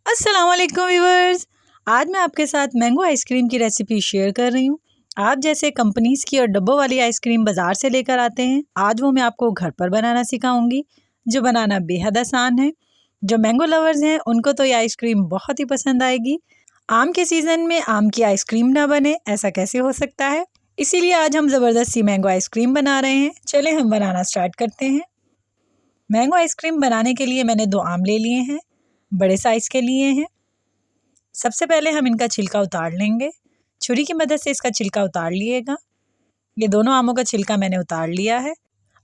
अस्सलाम वालेकुम व्यूअर्स। आज मैं आपके साथ मैंगो आइसक्रीम की रेसिपी शेयर कर रही हूँ। आप जैसे कंपनीज़ की और डब्बों वाली आइसक्रीम बाज़ार से लेकर आते हैं, आज वो मैं आपको घर पर बनाना सिखाऊंगी, जो बनाना बेहद आसान है। जो मैंगो लवर्स हैं उनको तो ये आइसक्रीम बहुत ही पसंद आएगी। आम के सीज़न में आम की आइसक्रीम ना बने, ऐसा कैसे हो सकता है। इसीलिए आज हम ज़बरदस्त सी मैंगो आइसक्रीम बना रहे हैं। चले हम बनाना स्टार्ट करते हैं। मैंगो आइसक्रीम बनाने के लिए मैंने 2 आम ले लिए हैं, बड़े साइज़ के लिए हैं। सबसे पहले हम इनका छिलका उतार लेंगे। छुरी की मदद से इसका छिलका उतार लिएगा। ये दोनों आमों का छिलका मैंने उतार लिया है।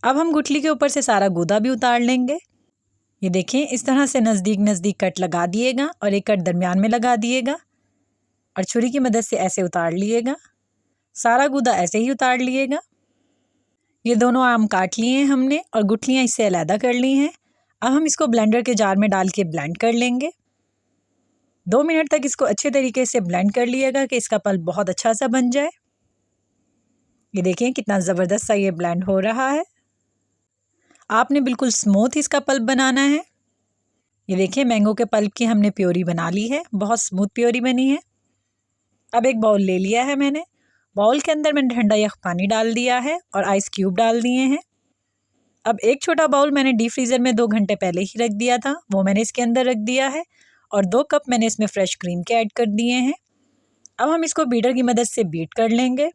अब हम गुठली के ऊपर से सारा गूदा भी उतार लेंगे। ये देखें, इस तरह से नज़दीक नज़दीक कट लगा दिएगा और एक कट दरमियान में लगा दिएगा और छुरी की मदद से ऐसे उतार लिएगा। सारा गूदा ऐसे ही उतार लिएगा। ये दोनों आम काट लिए हैं हमने और गुठलियाँ इससे अलहदा कर ली हैं। अब हम इसको ब्लेंडर के जार में डाल के ब्लेंड कर लेंगे। 2 मिनट तक इसको अच्छे तरीके से ब्लेंड कर लिएगा कि इसका पल्प बहुत अच्छा सा बन जाए। ये देखें कितना ज़बरदस्त सा ये ब्लेंड हो रहा है। आपने बिल्कुल स्मूथ इसका पल्प बनाना है। ये देखें, मैंगो के पल्प की हमने प्योरी बना ली है, बहुत स्मूथ प्योरी बनी है। अब एक बाउल ले लिया है मैंने। बाउल के अंदर मैंने ठंडा यख पानी डाल दिया है और आइस क्यूब डाल दिए हैं। अब एक छोटा बाउल मैंने डीप फ्रीज़र में 2 घंटे पहले ही रख दिया था, वो मैंने इसके अंदर रख दिया है और 2 कप मैंने इसमें फ्रेश क्रीम के ऐड कर दिए हैं। अब हम इसको बीटर की मदद से बीट कर लेंगे।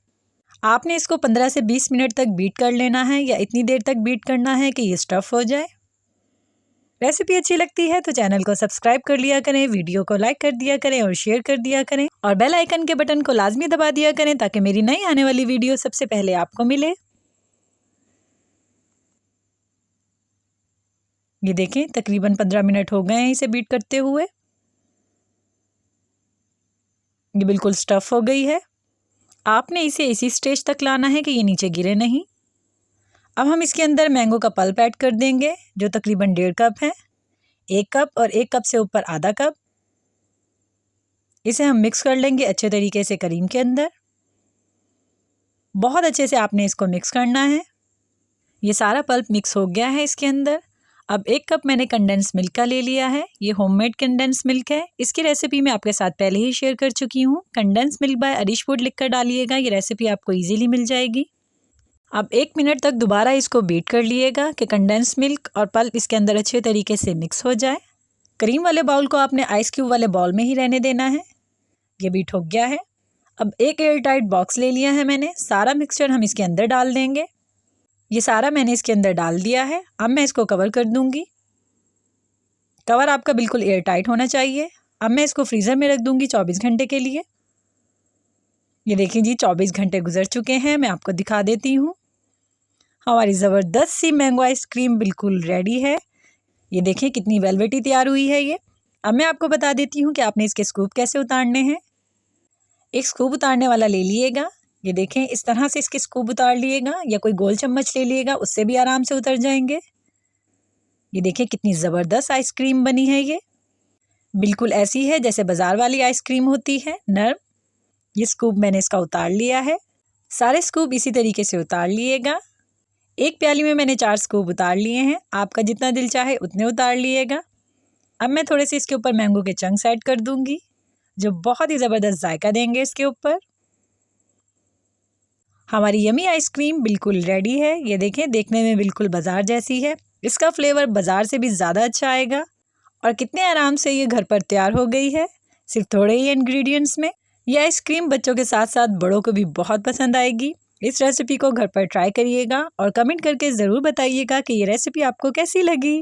आपने इसको 15 से 20 मिनट तक बीट कर लेना है या इतनी देर तक बीट करना है कि ये स्टफ़ हो जाए। रेसिपी अच्छी लगती है तो चैनल को सब्सक्राइब कर लिया करें, वीडियो को लाइक कर दिया करें और शेयर कर दिया करें और बेल आइकन के बटन को लाजमी दबा दिया करें ताकि मेरी नई आने वाली वीडियो सबसे पहले आपको मिले। ये देखें, तकरीबन 15 मिनट हो गए हैं इसे बीट करते हुए। ये बिल्कुल स्टफ़ हो गई है। आपने इसे इसी स्टेज तक लाना है कि ये नीचे गिरे नहीं। अब हम इसके अंदर मैंगो का पल्प ऐड कर देंगे, जो तकरीबन 1.5 कप है। 1 कप और 1 कप से ऊपर आधा कप। इसे हम मिक्स कर लेंगे अच्छे तरीके से क्रीम के अंदर। बहुत अच्छे से आपने इसको मिक्स करना है। ये सारा पल्प मिक्स हो गया है इसके अंदर। अब 1 कप मैंने कंडेंस मिल्क का ले लिया है। ये होममेड कंडेंस मिल्क है। इसकी रेसिपी मैं आपके साथ पहले ही शेयर कर चुकी हूँ। कंडेंस मिल्क बाय अरिश फूड लिख कर डालिएगा, ये रेसिपी आपको इजीली मिल जाएगी। अब 1 मिनट तक दोबारा इसको बीट कर लिएगा कि कंडेंस मिल्क और पल्प इसके अंदर अच्छे तरीके से मिक्स हो जाए। क्रीम वाले बाउल को आपने आइस क्यूब वाले बाउल में ही रहने देना है। ये बीट हो गया है। अब एक एयर टाइट बॉक्स ले लिया है मैंने। सारा मिक्सचर हम इसके अंदर डाल देंगे। ये सारा मैंने इसके अंदर डाल दिया है। अब मैं इसको कवर कर दूंगी। कवर आपका बिल्कुल एयर टाइट होना चाहिए। अब मैं इसको फ्रीज़र में रख दूंगी 24 घंटे के लिए। ये देखिए जी, 24 घंटे गुजर चुके हैं। मैं आपको दिखा देती हूँ। हमारी ज़बरदस्त सी मैंगो आइसक्रीम बिल्कुल रेडी है। ये देखें कितनी वेलवेटी तैयार हुई है ये। अब मैं आपको बता देती हूँ कि आपने इसके स्कूप कैसे उतारने हैं। एक स्कूप उतारने वाला ले लिएगा। ये देखें, इस तरह से इसके स्कूप उतार लिएगा या कोई गोल चम्मच ले लिएगा, उससे भी आराम से उतर जाएंगे। ये देखें कितनी ज़बरदस्त आइसक्रीम बनी है। ये बिल्कुल ऐसी है जैसे बाज़ार वाली आइसक्रीम होती है, नर्म। ये स्कूप मैंने इसका उतार लिया है। सारे स्कूप इसी तरीके से उतार लिएगा। एक प्याली में मैंने 4 स्कूप उतार लिए हैं। आपका जितना दिल चाहे उतने उतार लिएगा। अब मैं थोड़े से इसके ऊपर मैंगो के चंक्स ऐड कर दूंगी, जो बहुत ही ज़बरदस्त जायका देंगे इसके ऊपर। हमारी यमी आइसक्रीम बिल्कुल रेडी है। ये देखें, देखने में बिल्कुल बाज़ार जैसी है। इसका फ्लेवर बाज़ार से भी ज़्यादा अच्छा आएगा और कितने आराम से ये घर पर तैयार हो गई है, सिर्फ थोड़े ही इंग्रेडिएंट्स में। ये आइसक्रीम बच्चों के साथ साथ बड़ों को भी बहुत पसंद आएगी। इस रेसिपी को घर पर ट्राई करिएगा और कमेंट करके ज़रूर बताइएगा कि ये रेसिपी आपको कैसी लगी।